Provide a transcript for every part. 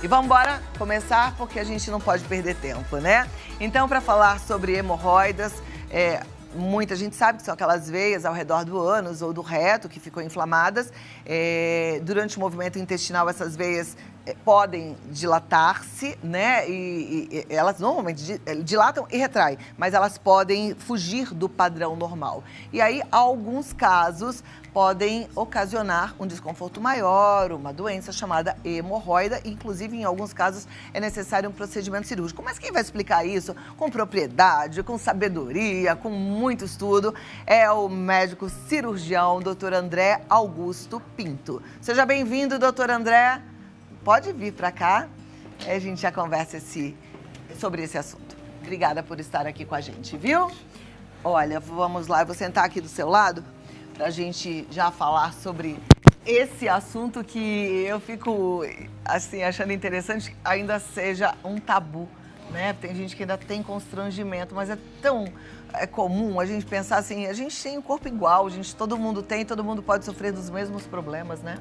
E vamos embora começar porque a gente não pode perder tempo, né? Então, para falar sobre hemorroidas, muita gente sabe que são aquelas veias ao redor do ânus ou do reto que ficam inflamadas. Durante o movimento intestinal, essas veias podem dilatar-se, né? E elas normalmente dilatam e retraem, mas elas podem fugir do padrão normal. E aí, alguns casos podem ocasionar um desconforto maior, uma doença chamada hemorroida. Inclusive, em alguns casos, é necessário um procedimento cirúrgico. Mas quem vai explicar isso com propriedade, com sabedoria, com muito estudo, é o médico cirurgião, Dr. André Augusto Pinto. Seja bem-vindo, Dr. André. Pode vir para cá, a gente já conversa sobre esse assunto. Obrigada por estar aqui com a gente, viu? Olha, vamos lá, eu vou sentar aqui do seu lado para a gente já falar sobre esse assunto que eu fico, assim, achando interessante, ainda seja um tabu, né? Tem gente que ainda tem constrangimento, mas é tão comum a gente pensar assim, a gente tem um corpo igual, todo mundo tem, todo mundo pode sofrer dos mesmos problemas, né?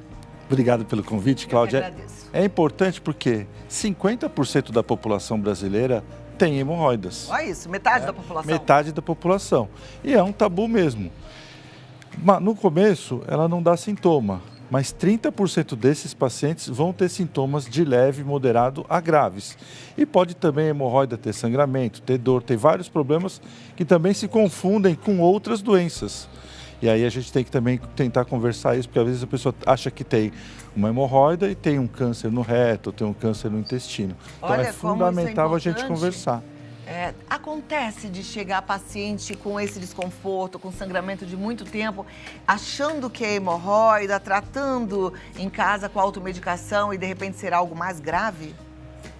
Obrigado pelo convite, Cláudia. É importante porque 50% da população brasileira tem hemorroidas. Olha isso, metade da população. Metade da população. E é um tabu mesmo. No começo, ela não dá sintoma, mas 30% desses pacientes vão ter sintomas de leve, moderado a graves. E pode também a hemorroida ter sangramento, ter dor, ter vários problemas que também se confundem com outras doenças. E aí a gente tem que também tentar conversar isso, porque às vezes a pessoa acha que tem uma hemorroida e tem um câncer no reto, tem um câncer no intestino. Então é fundamental a gente conversar. Acontece de chegar paciente com esse desconforto, com sangramento de muito tempo, achando que é hemorroida, tratando em casa com automedicação e de repente será algo mais grave?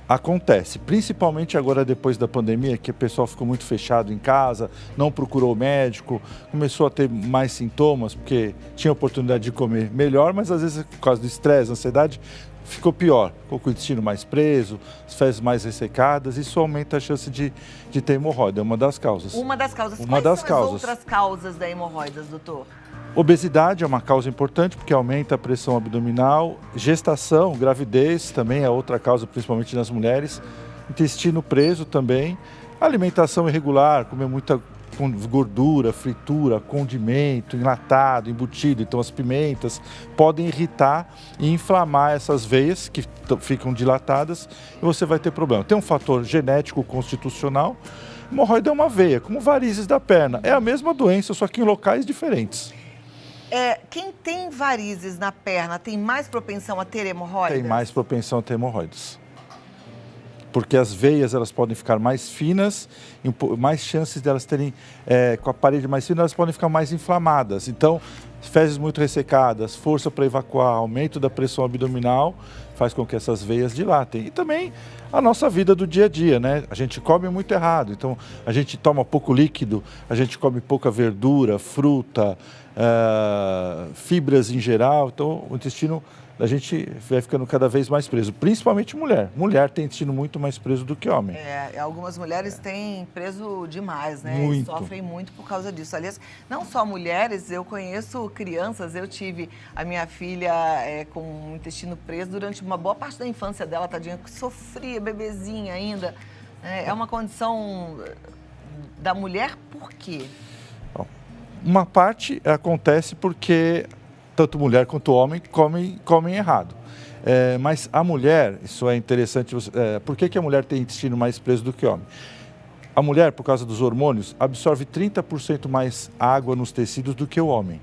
Acontece, principalmente agora depois da pandemia, que o pessoal ficou muito fechado em casa, não procurou o médico, começou a ter mais sintomas, porque tinha oportunidade de comer melhor, mas às vezes por causa do estresse, ansiedade, ficou pior. Ficou com o intestino mais preso, as fezes mais ressecadas, isso aumenta a chance de ter hemorroida, é uma das causas. Uma das causas. Quais são as outras causas da hemorroida, doutor? Obesidade é uma causa importante porque aumenta a pressão abdominal. Gestação, gravidez também é outra causa, principalmente nas mulheres. Intestino preso também. Alimentação irregular, comer muita gordura, fritura, condimento, enlatado, embutido. Então as pimentas podem irritar e inflamar essas veias que ficam dilatadas e você vai ter problema. Tem um fator genético constitucional. Hemorroida é uma veia, como varizes da perna. É a mesma doença, só que em locais diferentes. Quem tem varizes na perna tem mais propensão a ter hemorroidas? Tem mais propensão a ter hemorroidas. Porque as veias elas podem ficar mais finas, mais chances de elas terem, com a parede mais fina, elas podem ficar mais inflamadas. Então, fezes muito ressecadas, força para evacuar, aumento da pressão abdominal, faz com que essas veias dilatem. E também a nossa vida do dia a dia, né? A gente come muito errado, então a gente toma pouco líquido, a gente come pouca verdura, fruta, fibras em geral, então o intestino a gente vai ficando cada vez mais preso, principalmente mulher. Mulher tem intestino muito mais preso do que homem. Algumas mulheres têm preso demais, né? Muito. E sofrem muito por causa disso. Aliás, não só mulheres, eu conheço crianças, eu tive a minha filha com o intestino preso durante uma boa parte da infância dela, tadinha, que sofria, bebezinha ainda. É uma condição da mulher, por quê? Uma parte acontece porque tanto mulher quanto homem comem errado. Mas a mulher, isso é interessante, por que a mulher tem intestino mais preso do que o homem? A mulher, por causa dos hormônios, absorve 30% mais água nos tecidos do que o homem.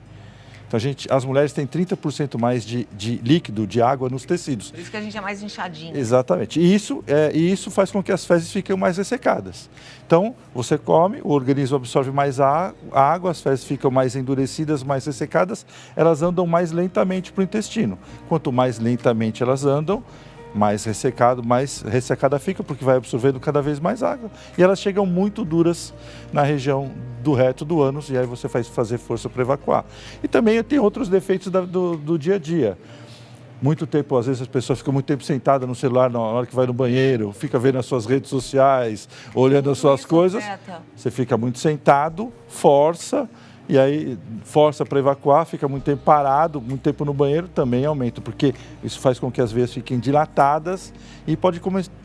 Então, as mulheres têm 30% mais de líquido, de água nos tecidos. Por isso que a gente é mais inchadinho. Exatamente. E isso faz com que as fezes fiquem mais ressecadas. Então, você come, o organismo absorve mais água, as fezes ficam mais endurecidas, mais ressecadas, elas andam mais lentamente para o intestino. Quanto mais lentamente elas andam, mais ressecada fica, porque vai absorvendo cada vez mais água. E elas chegam muito duras na região do reto do ânus, e aí você faz fazer força para evacuar. E também tem outros defeitos do dia a dia. Muito tempo, às vezes as pessoas ficam muito tempo sentadas no celular na hora que vai no banheiro, fica vendo as suas redes sociais, olhando as suas coisas. Você fica muito sentado, força, e aí força para evacuar, fica muito tempo parado, muito tempo no banheiro, também aumenta, porque isso faz com que as veias fiquem dilatadas e pode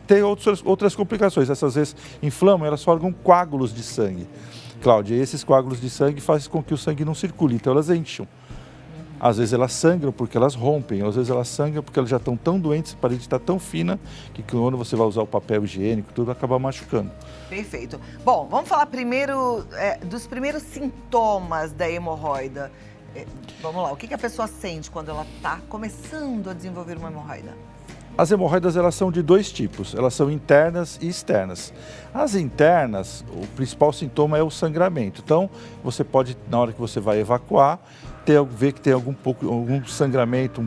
ter outras complicações. Essas vezes inflamam, elas formam coágulos de sangue. Cláudia, e esses coágulos de sangue fazem com que o sangue não circule, então elas enchem. Às vezes elas sangram porque elas rompem, às vezes elas sangram porque elas já estão tão doentes, a parede está tão fina, que quando você vai usar o papel higiênico, tudo acaba machucando. Perfeito. Bom, vamos falar primeiro dos primeiros sintomas da hemorroida. Vamos lá, o que a pessoa sente quando ela está começando a desenvolver uma hemorroida? As hemorroidas, elas são de dois tipos, elas são internas e externas. As internas, o principal sintoma é o sangramento. Então, você pode, na hora que você vai evacuar, ver que tem algum sangramento,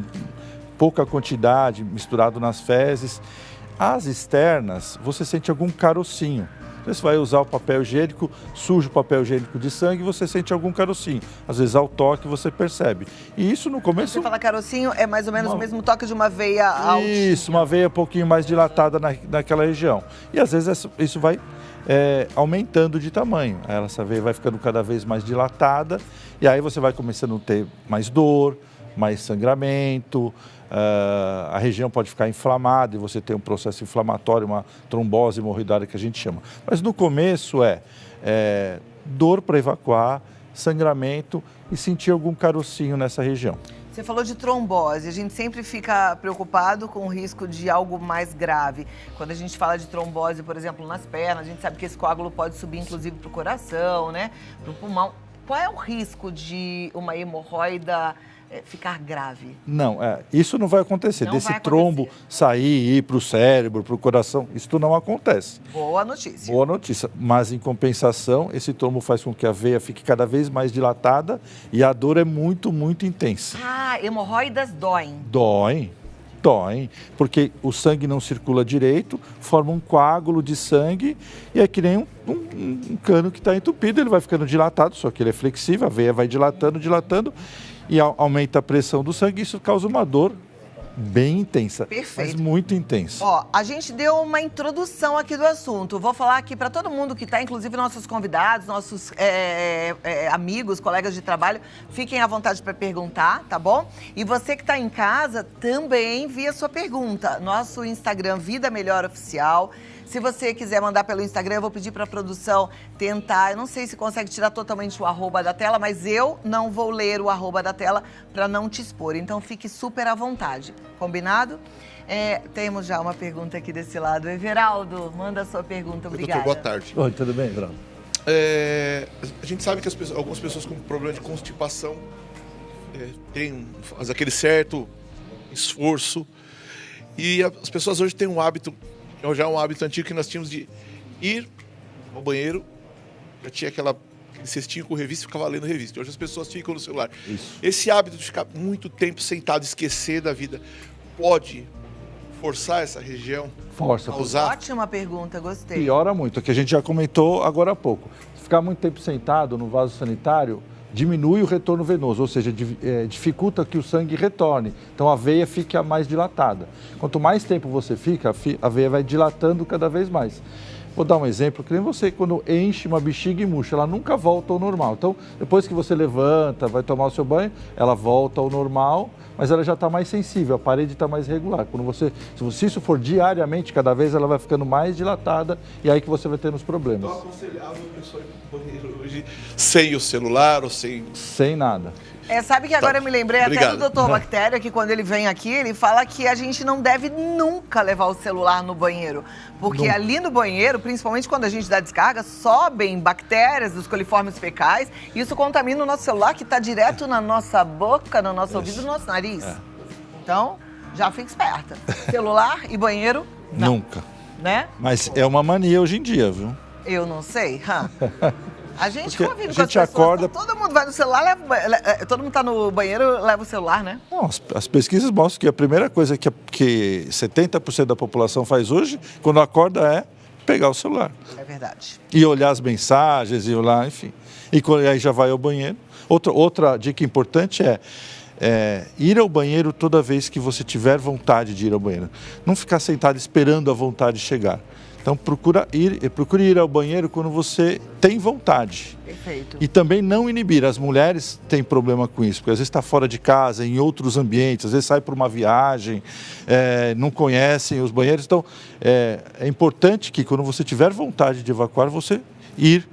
pouca quantidade misturado nas fezes. As externas, você sente algum carocinho. Você vai usar o papel higiênico, suja o papel higiênico de sangue e você sente algum carocinho. Às vezes, ao toque, você percebe. E isso no começo... Você fala carocinho, é mais ou menos o mesmo toque de uma veia alta. Isso, uma veia um pouquinho mais dilatada naquela região. E às vezes isso vai aumentando de tamanho. Essa veia vai ficando cada vez mais dilatada e aí você vai começando a ter mais dor, mais sangramento, a região pode ficar inflamada e você tem um processo inflamatório, uma trombose hemorroidária que a gente chama. Mas no começo dor para evacuar, sangramento e sentir algum carocinho nessa região. Você falou de trombose, a gente sempre fica preocupado com o risco de algo mais grave. Quando a gente fala de trombose, por exemplo, nas pernas, a gente sabe que esse coágulo pode subir inclusive para o coração, né? Para o pulmão. Qual é o risco de uma hemorroida ficar grave? Não, isso não vai acontecer. Trombo sair e ir para o cérebro, para o coração, isso não acontece. Boa notícia. Boa notícia. Mas, em compensação, esse trombo faz com que a veia fique cada vez mais dilatada e a dor é muito, muito intensa. Ah, hemorroidas doem. Doem, porque o sangue não circula direito, forma um coágulo de sangue e é que nem um cano que está entupido, ele vai ficando dilatado, só que ele é flexível, a veia vai dilatando e aumenta a pressão do sangue e isso causa uma dor bem intensa. Perfeito. Mas muito intensa. Ó, a gente deu uma introdução aqui do assunto. Vou falar aqui para todo mundo que está, inclusive nossos convidados, nossos amigos, colegas de trabalho, fiquem à vontade para perguntar, tá bom? E você que está em casa, também envia sua pergunta. Nosso Instagram, Vida Melhor Oficial. Se você quiser mandar pelo Instagram, eu vou pedir para a produção tentar. Eu não sei se consegue tirar totalmente o arroba da tela, mas eu não vou ler o arroba da tela para não te expor. Então, fique super à vontade. Combinado? Temos já uma pergunta aqui desse lado. Everaldo, manda a sua pergunta. Obrigada. Doutor, boa tarde. Oi, tudo bem, Everaldo? A gente sabe que algumas pessoas com problema de constipação faz aquele certo esforço. E as pessoas hoje têm um hábito, já um hábito antigo que nós tínhamos de ir ao banheiro, já tinha aquele cestinho com revista e ficava lendo revista. Hoje as pessoas ficam no celular. Isso. Esse hábito de ficar muito tempo sentado, esquecer da vida, pode forçar essa região? Força. A usar? Ótima pergunta, gostei. Piora muito, que a gente já comentou agora há pouco. Ficar muito tempo sentado no vaso sanitário diminui o retorno venoso, ou seja, dificulta que o sangue retorne. Então a veia fica mais dilatada. Quanto mais tempo você fica, a veia vai dilatando cada vez mais. Vou dar um exemplo, que nem você, quando enche uma bexiga e murcha, ela nunca volta ao normal. Então, depois que você levanta, vai tomar o seu banho, ela volta ao normal, mas ela já está mais sensível, a parede está mais regular. Se isso for diariamente, cada vez ela vai ficando mais dilatada e aí que você vai tendo os problemas. Então, aconselhável a pessoa ir para o banheiro hoje sem o celular ou sem... Sem nada. Sabe que agora eu me lembrei Obrigado. até do Dr. Bactéria, que quando ele vem aqui, ele fala que a gente não deve nunca levar o celular no banheiro. Porque ali no banheiro, principalmente quando a gente dá descarga, sobem bactérias dos coliformes fecais. E isso contamina o nosso celular, que está direto na nossa boca, no nosso ouvido, no nosso nariz. Então, já fica esperta. Celular e banheiro, não. Nunca. Né? Mas é uma mania hoje em dia, viu? Eu não sei. A gente Porque convive a com as gente pessoas, acorda- então todo mundo vai no celular, todo mundo tá no banheiro, leva o celular, né? Não, as pesquisas mostram que a primeira coisa que 70% da população faz hoje, quando acorda, é pegar o celular. É verdade. E olhar as mensagens, e olhar, enfim. E aí já vai ao banheiro. Outra dica importante é ir ao banheiro toda vez que você tiver vontade de ir ao banheiro. Não ficar sentado esperando a vontade chegar. Então procure ir ao banheiro quando você tem vontade. Perfeito. E também não inibir. As mulheres têm problema com isso, porque às vezes está fora de casa, em outros ambientes, às vezes sai para uma viagem, não conhecem os banheiros. Então é importante que quando você tiver vontade de evacuar, você ir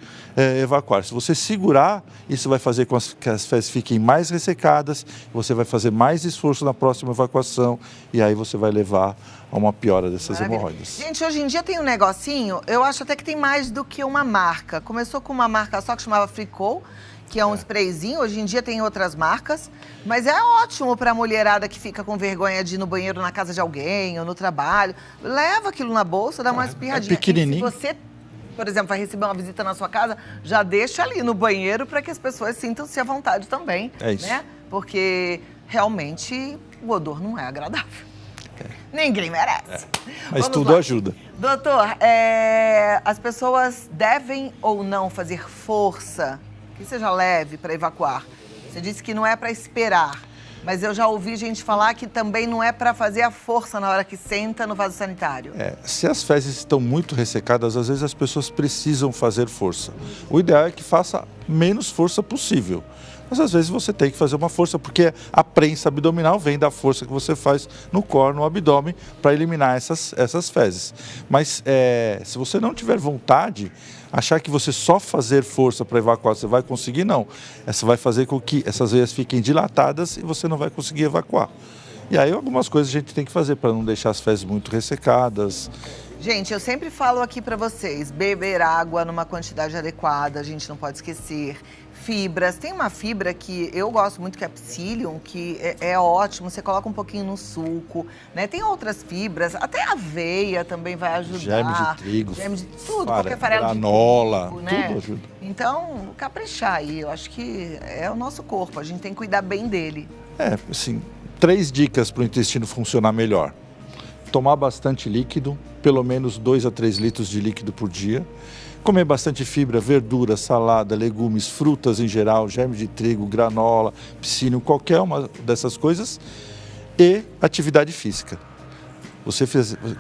evacuar. Se você segurar, isso vai fazer com que as fezes fiquem mais ressecadas, você vai fazer mais esforço na próxima evacuação e aí você vai levar a uma piora dessas hemorroidas. Gente, hoje em dia tem um negocinho, eu acho até que tem mais do que uma marca. Começou com uma marca só que chamava Fricol, que é um sprayzinho, hoje em dia tem outras marcas, mas é ótimo para a mulherada que fica com vergonha de ir no banheiro na casa de alguém ou no trabalho. Leva aquilo na bolsa, dá uma espirradinha. É pequenininho. E se você, por exemplo, vai receber uma visita na sua casa, já deixa ali no banheiro para que as pessoas sintam-se à vontade também. É isso. Né? Porque realmente o odor não é agradável. Ninguém merece. Mas tudo ajuda. Doutor, as pessoas devem ou não fazer força, que seja leve, para evacuar? Você disse que não é para esperar, mas eu já ouvi gente falar que também não é para fazer a força na hora que senta no vaso sanitário. Se as fezes estão muito ressecadas, às vezes as pessoas precisam fazer força. O ideal é que faça menos força possível. Mas às vezes você tem que fazer uma força, porque a prensa abdominal vem da força que você faz no core, no abdômen, para eliminar essas fezes. Mas se você não tiver vontade, achar que você só fazer força para evacuar, você vai conseguir, não. Essa vai fazer com que essas veias fiquem dilatadas e você não vai conseguir evacuar. E aí algumas coisas a gente tem que fazer para não deixar as fezes muito ressecadas. Gente, eu sempre falo aqui para vocês, beber água numa quantidade adequada, a gente não pode esquecer. Fibras, tem uma fibra que eu gosto muito, que é Psyllium, que é ótimo, você coloca um pouquinho no suco, né? Tem outras fibras, até aveia também vai ajudar. Germe de trigo, tudo, qualquer farelo granola, de trigo, né? Tudo ajuda. Então, caprichar aí, eu acho que é o nosso corpo, a gente tem que cuidar bem dele. Assim, 3 dicas para o intestino funcionar melhor. Tomar bastante líquido, pelo menos 2 a 3 litros de líquido por dia. Comer bastante fibra, verdura, salada, legumes, frutas em geral, germe de trigo, granola, Psyllium, qualquer uma dessas coisas. E atividade física.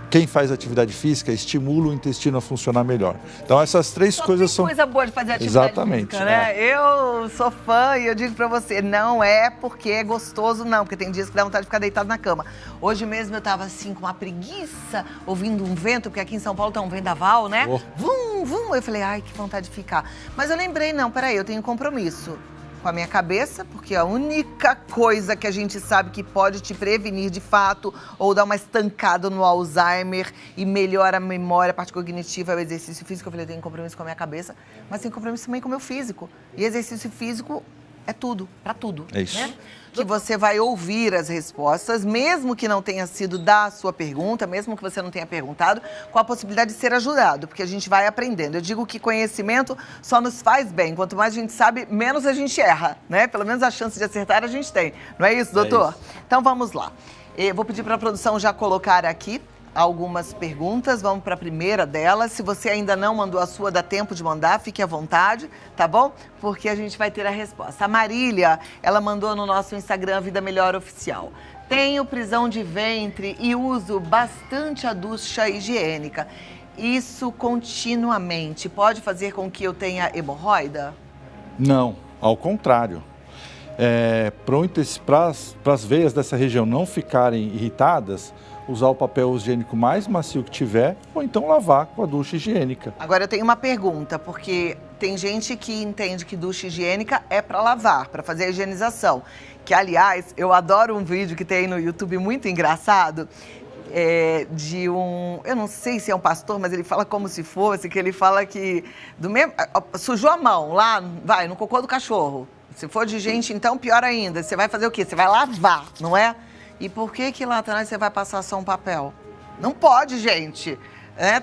Quem faz atividade física estimula o intestino a funcionar melhor. Então essas 3 coisas são... coisa boa de fazer atividade Exatamente, física, né? Eu sou fã e eu digo pra você, não é porque é gostoso, não. Porque tem dias que dá vontade de ficar deitado na cama. Hoje mesmo eu tava assim, com uma preguiça, ouvindo um vento, porque aqui em São Paulo tá um vendaval, né? Vum, vum. Eu falei, ai, que vontade de ficar. Mas eu lembrei, não, peraí, eu tenho compromisso com a minha cabeça, porque a única coisa que a gente sabe que pode te prevenir de fato ou dar uma estancada no Alzheimer e melhora a memória, a parte cognitiva, é o exercício físico. Eu falei, eu tenho compromisso com a minha cabeça, mas tenho compromisso também com o meu físico. E exercício físico é tudo, pra tudo. É isso. Né? Que você vai ouvir as respostas, mesmo que não tenha sido da sua pergunta, mesmo que você não tenha perguntado, com a possibilidade de ser ajudado, porque a gente vai aprendendo. Eu digo que conhecimento só nos faz bem. Quanto mais a gente sabe, menos a gente erra, né? Pelo menos a chance de acertar a gente tem. Não é isso, doutor? É isso. Então vamos lá. Eu vou pedir para a produção já colocar aqui algumas perguntas, vamos para a primeira delas. Se você ainda não mandou a sua, dá tempo de mandar, fique à vontade, tá bom? Porque a gente vai ter a resposta. A Marília, ela mandou no nosso Instagram Vida Melhor Oficial. Tenho prisão de ventre e uso bastante a ducha higiênica. Isso continuamente pode fazer com que eu tenha hemorroida? Não, ao contrário. Para as veias dessa região não ficarem irritadas, usar o papel higiênico mais macio que tiver, ou então lavar com a ducha higiênica. Agora eu tenho uma pergunta, porque tem gente que entende que ducha higiênica é para lavar, para fazer a higienização. Que, aliás, eu adoro um vídeo que tem no YouTube muito engraçado, de eu não sei se é um pastor, mas ele fala como se fosse, que ele fala que sujou a mão lá, vai, no cocô do cachorro. Se for de gente, então, pior ainda, você vai fazer o quê? Você vai lavar, não é? E por que lá atrás você vai passar só um papel? Não pode, gente.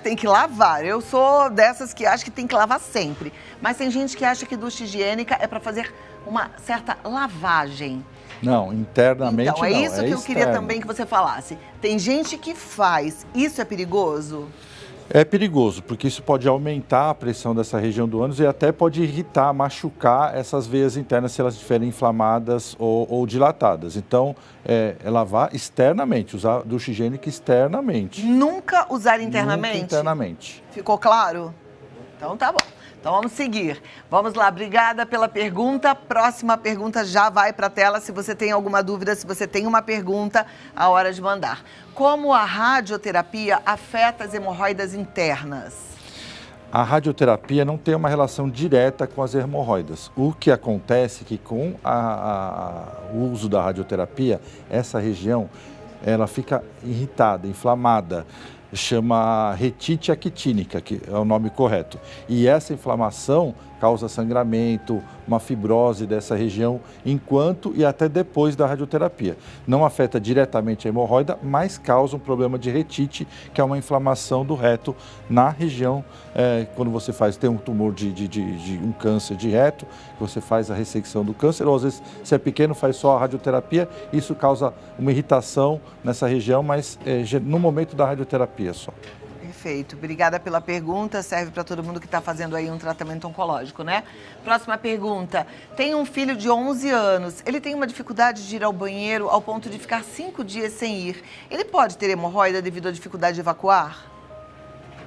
Tem que lavar. Eu sou dessas que acha que tem que lavar sempre. Mas tem gente que acha que ducha higiênica é para fazer uma certa lavagem. Não, internamente então, não. Isso que eu queria também que você falasse. Tem gente que faz. Isso é perigoso? É perigoso, porque isso pode aumentar a pressão dessa região do ânus e até pode irritar, machucar essas veias internas se elas estiverem inflamadas ou dilatadas. Então, é lavar externamente, usar ducha higiênica externamente. Nunca usar internamente? Nunca internamente. Ficou claro? Então tá bom. Então vamos seguir. Vamos lá, obrigada pela pergunta. Próxima pergunta já vai para a tela. Se você tem alguma dúvida, se você tem uma pergunta, a hora de mandar. Como a radioterapia afeta as hemorroidas internas? A radioterapia não tem uma relação direta com as hemorroidas. O que acontece é que com o uso da radioterapia, essa região ela fica irritada, inflamada. Chama retite actínica, que é o nome correto. E essa inflamação causa sangramento, uma fibrose dessa região, enquanto e até depois da radioterapia. Não afeta diretamente a hemorroida, mas causa um problema de retite, que é uma inflamação do reto na região, quando você tem um tumor de um câncer de reto, você faz a ressecção do câncer, ou às vezes, se é pequeno, faz só a radioterapia, isso causa uma irritação nessa região, mas no momento da radioterapia só. Perfeito. Obrigada pela pergunta. Serve para todo mundo que está fazendo aí um tratamento oncológico, né? Próxima pergunta. Tem um filho de 11 anos. Ele tem uma dificuldade de ir ao banheiro ao ponto de ficar 5 dias sem ir. Ele pode ter hemorroida devido à dificuldade de evacuar?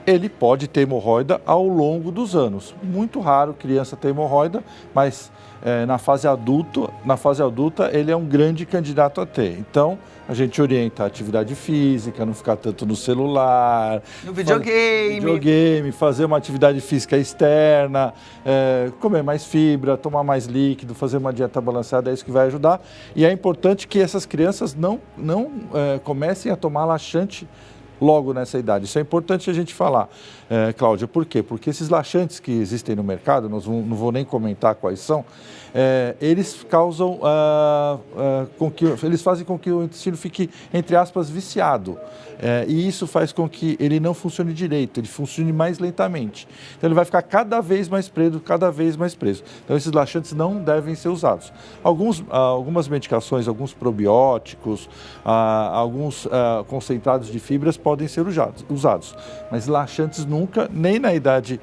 Ele pode ter hemorroida ao longo dos anos. Muito raro criança ter hemorroida, mas na fase adulta ele é um grande candidato a ter. Então, a gente orienta a atividade física, não ficar tanto no celular. No videogame. Fazer uma atividade física externa, comer mais fibra, tomar mais líquido, fazer uma dieta balanceada, é isso que vai ajudar. E é importante que essas crianças não comecem a tomar laxante logo nessa idade. Isso é importante a gente falar, Cláudia. Por quê? Porque esses laxantes que existem no mercado, não vou nem comentar quais são, eles causam, eles fazem com que o intestino fique, entre aspas, viciado. E isso faz com que ele não funcione direito, ele funcione mais lentamente. Então ele vai ficar cada vez mais preso. Então esses laxantes não devem ser usados. Algumas medicações, alguns probióticos, alguns concentrados de fibras podem ser usados, mas laxantes nunca, nem na idade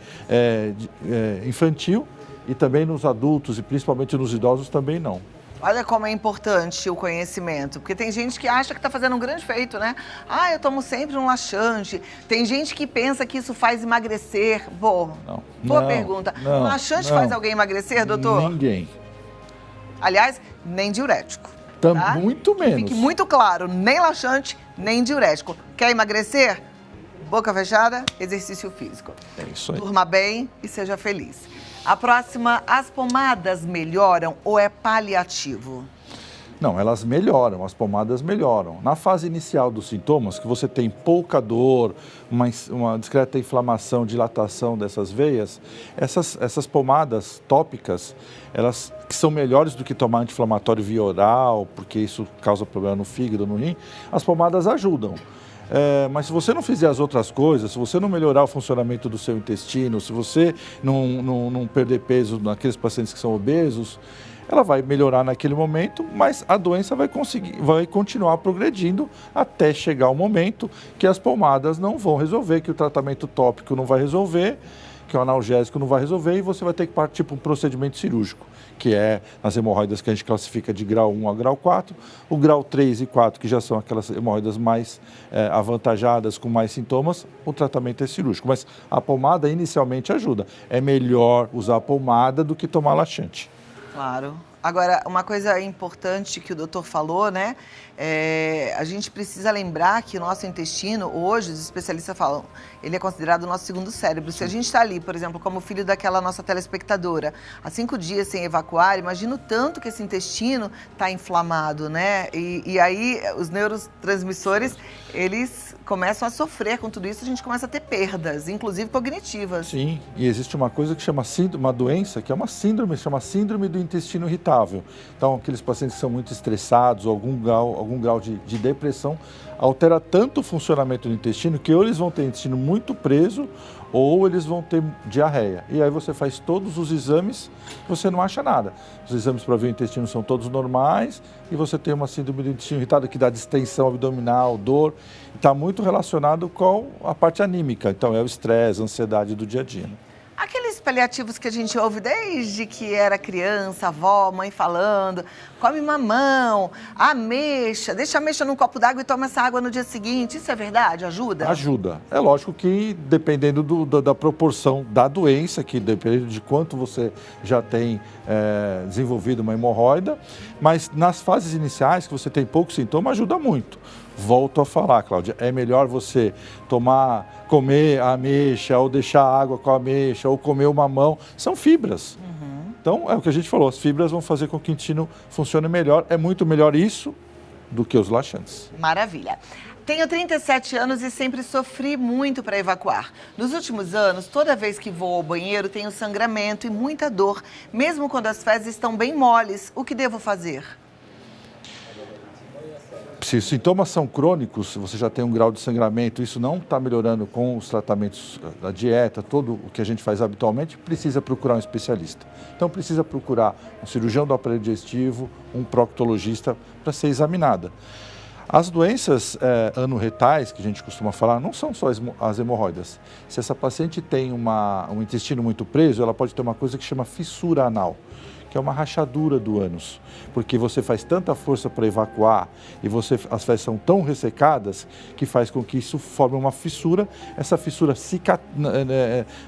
infantil e também nos adultos e principalmente nos idosos também não. Olha como é importante o conhecimento, porque tem gente que acha que está fazendo um grande feito, né? Eu tomo sempre um laxante. Tem gente que pensa que isso faz emagrecer. Boa pergunta. Laxante faz alguém emagrecer, doutor? Ninguém. Aliás, nem diurético. Tá? Muito menos. Fique muito claro, nem laxante, nem diurético. Quer emagrecer? Boca fechada, exercício físico. É isso aí. Durma bem e seja feliz. A próxima, as pomadas melhoram ou é paliativo? Não, elas melhoram, as pomadas melhoram. Na fase inicial dos sintomas, que você tem pouca dor, uma discreta inflamação, dilatação dessas veias, essas pomadas tópicas, elas que são melhores do que tomar anti-inflamatório via oral, porque isso causa problema no fígado, no rim, as pomadas ajudam. Mas se você não fizer as outras coisas, se você não melhorar o funcionamento do seu intestino, se você não perder peso naqueles pacientes que são obesos, ela vai melhorar naquele momento, mas a doença vai continuar progredindo até chegar o momento que as pomadas não vão resolver, que o tratamento tópico não vai resolver, que o analgésico não vai resolver e você vai ter que partir para um procedimento cirúrgico, que é as hemorroidas que a gente classifica de grau 1 a grau 4, o grau 3 e 4, que já são aquelas hemorroidas mais avantajadas, com mais sintomas, o tratamento é cirúrgico. Mas a pomada inicialmente ajuda. É melhor usar a pomada do que tomar laxante. Claro. Agora, uma coisa importante que o doutor falou, né? A gente precisa lembrar que o nosso intestino, hoje, os especialistas falam, ele é considerado o nosso segundo cérebro. Se a gente está ali, por exemplo, como filho daquela nossa telespectadora, há 5 dias sem evacuar, imagina o tanto que esse intestino está inflamado, né? E aí, os neurotransmissores, eles começam a sofrer com tudo isso, a gente começa a ter perdas, inclusive cognitivas. Sim, e existe uma coisa que chama uma doença, que é uma síndrome, chama síndrome do intestino irritável. sustentável. Então, aqueles pacientes que são muito estressados ou algum grau de depressão, altera tanto o funcionamento do intestino que ou eles vão ter intestino muito preso ou eles vão ter diarreia. E aí você faz todos os exames e você não acha nada. Os exames para ver o intestino são todos normais e você tem uma síndrome do intestino irritado que dá distensão abdominal, dor. Está muito relacionado com a parte anímica. Então é o estresse, a ansiedade do dia a dia. Né? Aqueles paliativos que a gente ouve desde que era criança, avó, mãe falando, come mamão, ameixa, deixa a ameixa num copo d'água e toma essa água no dia seguinte. Isso é verdade? Ajuda? Ajuda. É lógico que dependendo da proporção da doença, que depende de quanto você já tem desenvolvido uma hemorroida, mas nas fases iniciais, que você tem pouco sintoma, ajuda muito. Volto a falar, Cláudia, é melhor você comer a ameixa, ou deixar água com a ameixa, ou comer o mamão. São fibras. Então, é o que a gente falou, as fibras vão fazer com que o intestino funcione melhor. É muito melhor isso do que os laxantes. Maravilha. Tenho 37 anos e sempre sofri muito para evacuar. Nos últimos anos, toda vez que vou ao banheiro, tenho sangramento e muita dor, mesmo quando as fezes estão bem moles. O que devo fazer? Se os sintomas são crônicos, você já tem um grau de sangramento, isso não está melhorando com os tratamentos da dieta, todo o que a gente faz habitualmente, precisa procurar um especialista. Então, precisa procurar um cirurgião do aparelho digestivo, um proctologista para ser examinada. As doenças anorretais, que a gente costuma falar, não são só as hemorroidas. Se essa paciente tem um intestino muito preso, ela pode ter uma coisa que chama fissura anal, que é uma rachadura do ânus, porque você faz tanta força para evacuar e as fezes são tão ressecadas que faz com que isso forme uma fissura. Essa fissura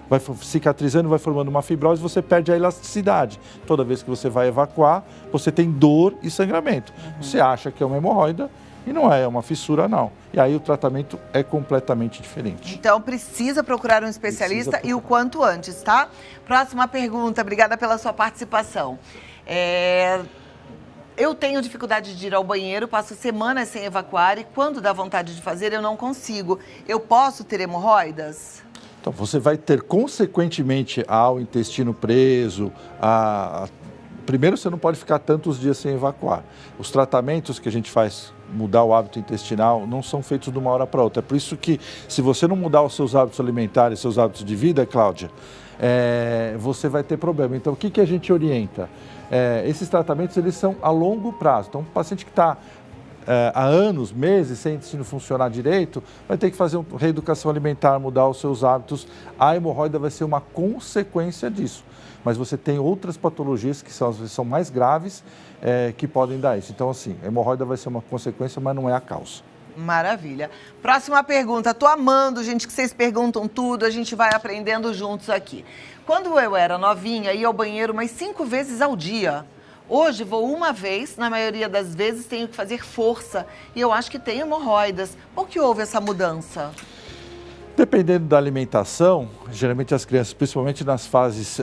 vai cicatrizando, vai formando uma fibrose e você perde a elasticidade. Toda vez que você vai evacuar, você tem dor e sangramento. Você acha que é uma hemorroida e não é uma fissura anal. E aí o tratamento é completamente diferente. Então precisa procurar um especialista e o quanto antes, tá? Próxima pergunta, obrigada pela sua participação. Eu tenho dificuldade de ir ao banheiro, passo semanas sem evacuar e quando dá vontade de fazer eu não consigo. Eu posso ter hemorroidas? Então você vai ter consequentemente ao intestino preso, primeiro, você não pode ficar tantos dias sem evacuar. Os tratamentos que a gente faz, mudar o hábito intestinal, não são feitos de uma hora para outra. É por isso que, se você não mudar os seus hábitos alimentares, seus hábitos de vida, Cláudia, você vai ter problema. Então, o que a gente orienta? Esses tratamentos, eles são a longo prazo. Então, um paciente que está há anos, meses, sem intestino funcionar direito, vai ter que fazer uma reeducação alimentar, mudar os seus hábitos. A hemorroida vai ser uma consequência disso. Mas você tem outras patologias que às vezes são mais graves que podem dar isso. Então, assim, a hemorroida vai ser uma consequência, mas não é a causa. Maravilha. Próxima pergunta. Tô amando, gente, que vocês perguntam tudo, a gente vai aprendendo juntos aqui. Quando eu era novinha, ia ao banheiro umas 5 vezes ao dia. Hoje vou uma vez, na maioria das vezes tenho que fazer força e eu acho que tenho hemorroidas. Por que houve essa mudança? Dependendo da alimentação, geralmente as crianças, principalmente nas fases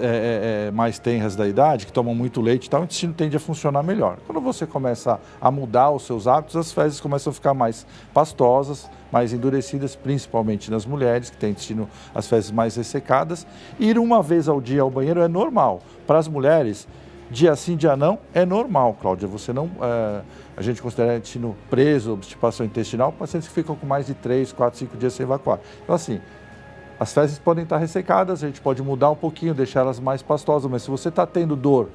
mais tenras da idade, que tomam muito leite e tal, o intestino tende a funcionar melhor. Quando você começa a mudar os seus hábitos, as fezes começam a ficar mais pastosas, mais endurecidas, principalmente nas mulheres, que têm intestino, as fezes mais ressecadas. Ir uma vez ao dia ao banheiro é normal. Para as mulheres, dia sim, dia não, é normal, Cláudia. Você não, a gente considera intestino preso, obstipação intestinal, pacientes que ficam com mais de 3, 4, 5 dias sem evacuar. Então, assim, as fezes podem estar ressecadas, a gente pode mudar um pouquinho, deixar elas mais pastosas, mas se você está tendo dor,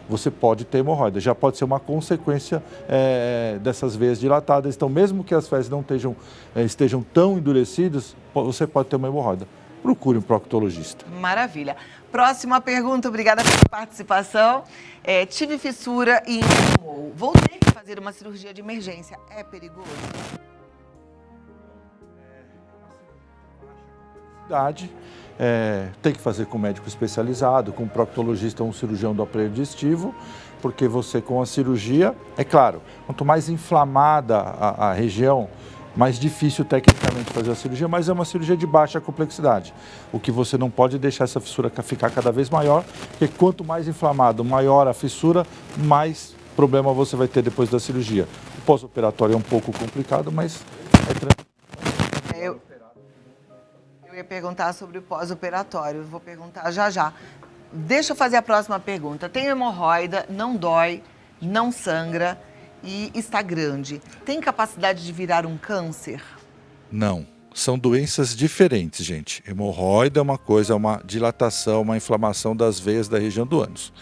você pode ter hemorroida. Já pode ser uma consequência dessas veias dilatadas. Então, mesmo que as fezes não estejam tão endurecidas, você pode ter uma hemorroida. Procure um proctologista. Maravilha. Próxima pergunta, obrigada pela participação. Tive fissura e inflamou. Vou ter que fazer uma cirurgia de emergência. É perigoso? Tem que fazer com um médico especializado, com um proctologista ou um cirurgião do aparelho digestivo, porque você com a cirurgia, é claro, quanto mais inflamada a região, mais difícil tecnicamente fazer a cirurgia, mas é uma cirurgia de baixa complexidade. O que você não pode deixar essa fissura ficar cada vez maior, porque quanto mais inflamado, maior a fissura, mais problema você vai ter depois da cirurgia. O pós-operatório é um pouco complicado, mas é tranquilo. Eu ia perguntar sobre o pós-operatório, vou perguntar já. deixa eu fazer a próxima pergunta. Tem hemorroida, não dói, não sangra e está grande. Tem capacidade de virar um câncer? Não. São doenças diferentes, gente. Hemorroida é uma coisa, é uma dilatação, uma inflamação das veias da região do ânus.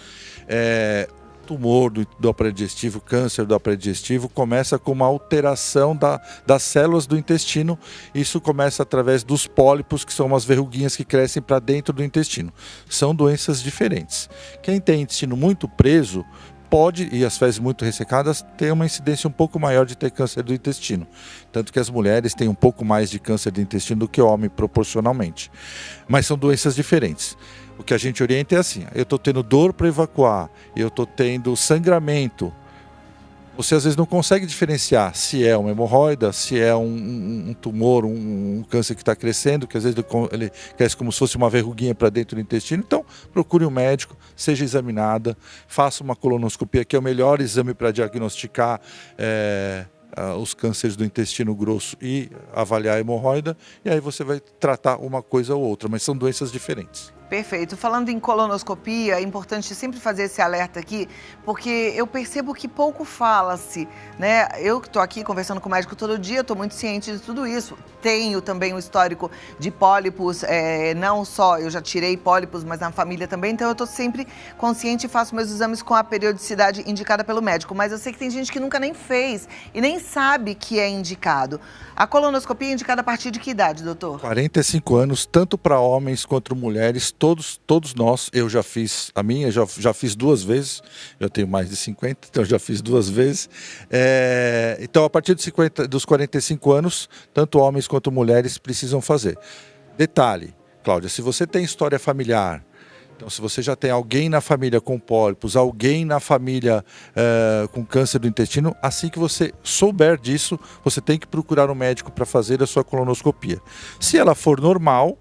Tumor do aparelho digestivo, câncer do aparelho digestivo, começa com uma alteração das células do intestino. Isso começa através dos pólipos, que são umas verruguinhas que crescem para dentro do intestino. São doenças diferentes. Quem tem intestino muito preso pode, e as fezes muito ressecadas, ter uma incidência um pouco maior de ter câncer do intestino. Tanto que as mulheres têm um pouco mais de câncer do intestino do que o homem, proporcionalmente. Mas são doenças diferentes. O que a gente orienta é assim: eu estou tendo dor para evacuar, eu estou tendo sangramento. Você às vezes não consegue diferenciar se é uma hemorroida, se é um tumor, um câncer que está crescendo, que às vezes ele cresce como se fosse uma verruguinha para dentro do intestino. Então, procure um médico, seja examinada, faça uma colonoscopia, que é o melhor exame para diagnosticar os cânceres do intestino grosso e avaliar a hemorroida, e aí você vai tratar uma coisa ou outra, mas são doenças diferentes. Perfeito. Falando em colonoscopia, é importante sempre fazer esse alerta aqui, porque eu percebo que pouco fala-se, né? Eu que estou aqui conversando com o médico todo dia, estou muito ciente de tudo isso. Tenho também um histórico de pólipos, não só eu já tirei pólipos, mas na família também, então eu estou sempre consciente e faço meus exames com a periodicidade indicada pelo médico. Mas eu sei que tem gente que nunca nem fez e nem sabe que é indicado. A colonoscopia é indicada a partir de que idade, doutor? 45 anos, tanto para homens quanto mulheres. Todos nós, eu já fiz a minha, já fiz 2 vezes, eu tenho mais de 50, então já fiz 2 vezes. Então, a partir dos 45 anos, tanto homens quanto mulheres precisam fazer. Detalhe, Cláudia, se você tem história familiar, então se você já tem alguém na família com pólipos, alguém na família com câncer do intestino, assim que você souber disso, você tem que procurar um médico para fazer a sua colonoscopia. Se ela for normal,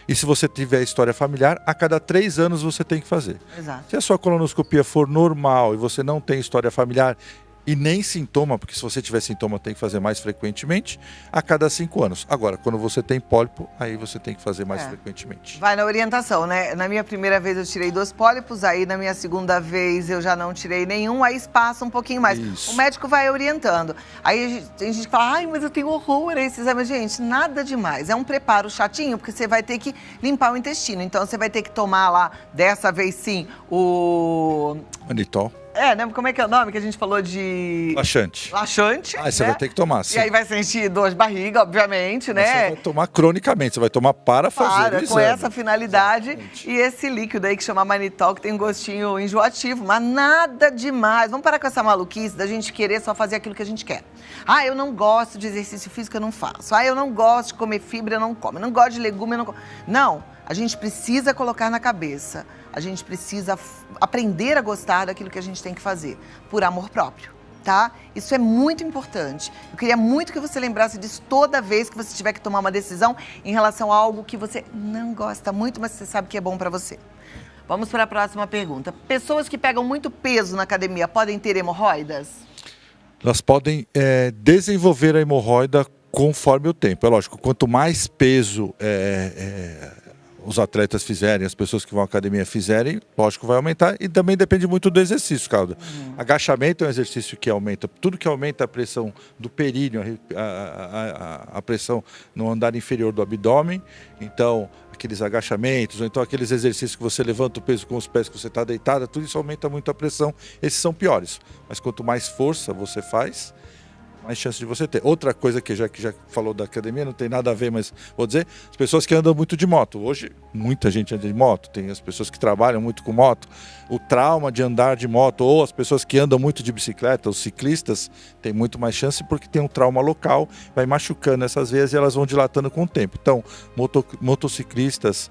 e se você tiver história familiar, a cada 3 anos você tem que fazer. Exato. Se a sua colonoscopia for normal e você não tem história familiar e nem sintoma, porque se você tiver sintoma tem que fazer mais frequentemente, a cada 5 anos. Agora, quando você tem pólipo, aí você tem que fazer mais frequentemente. Vai na orientação, né? Na minha primeira vez eu tirei 2 pólipos, aí na minha segunda vez eu já não tirei nenhum, aí passa um pouquinho mais. Isso. O médico vai orientando. Aí tem gente que fala, ai, mas eu tenho horror a esse exame. Gente, nada demais. É um preparo chatinho, porque você vai ter que limpar o intestino. Então você vai ter que tomar lá, dessa vez sim, o... Manitol. Né? Como é que é o nome que a gente falou de... Laxante. Laxante. Aí você vai ter que tomar, sim. E aí vai sentir dor de barriga, obviamente, Mas né? você vai tomar cronicamente, você vai tomar para fazer o exame. Com essa finalidade. Exatamente. E esse líquido aí que chama Manitol, que tem um gostinho enjoativo, mas nada demais. Vamos parar com essa maluquice da gente querer só fazer aquilo que a gente quer. Ah, eu não gosto de exercício físico, eu não faço. Ah, eu não gosto de comer fibra, eu não como. Eu não gosto de legume, eu não como. Não, a gente precisa colocar na cabeça. A gente precisa aprender a gostar daquilo que a gente tem que fazer, por amor próprio, tá? Isso é muito importante. Eu queria muito que você lembrasse disso toda vez que você tiver que tomar uma decisão em relação a algo que você não gosta muito, mas você sabe que é bom para você. Vamos para a próxima pergunta. Pessoas que pegam muito peso na academia podem ter hemorroidas? Elas podem desenvolver a hemorroida conforme o tempo. É lógico, quanto mais peso os atletas fizerem, as pessoas que vão à academia fizerem, lógico, vai aumentar, e também depende muito do exercício, Cláudia. Agachamento é um exercício que aumenta, tudo que aumenta a pressão do períneo, a pressão no andar inferior do abdômen, então aqueles agachamentos, ou então aqueles exercícios que você levanta o peso com os pés que você está deitada, tudo isso aumenta muito a pressão, esses são piores. Mas quanto mais força você faz, mais chance de você ter. Outra coisa que já falou da academia, não tem nada a ver, mas vou dizer, as pessoas que andam muito de moto. Hoje, muita gente anda de moto, tem as pessoas que trabalham muito com moto. O trauma de andar de moto, ou as pessoas que andam muito de bicicleta, os ciclistas, tem muito mais chance porque tem um trauma local, vai machucando essas veias e elas vão dilatando com o tempo. Então, motociclistas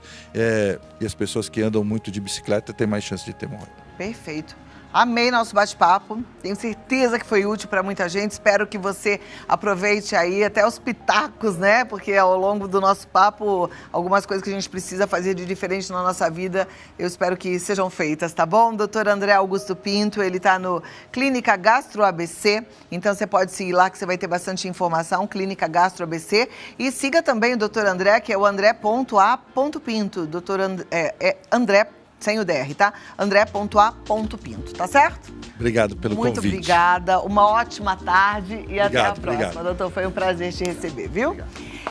e as pessoas que andam muito de bicicleta têm mais chance de ter hemorroida. Perfeito. Amei nosso bate-papo, tenho certeza que foi útil para muita gente, espero que você aproveite aí até os pitacos, né? Porque ao longo do nosso papo, algumas coisas que a gente precisa fazer de diferente na nossa vida, eu espero que sejam feitas, tá bom? Dr. André Augusto Pinto, ele tá no Clínica Gastro ABC, então você pode seguir lá que você vai ter bastante informação, Clínica Gastro ABC, e siga também o Dr. André, que é o andré.a.pinto, André sem o DR, tá? André.a.pinto, tá certo? Obrigado pelo convite. Muito obrigada, uma ótima tarde e até a próxima, obrigado. doutor. Foi um prazer te receber, viu? Obrigado.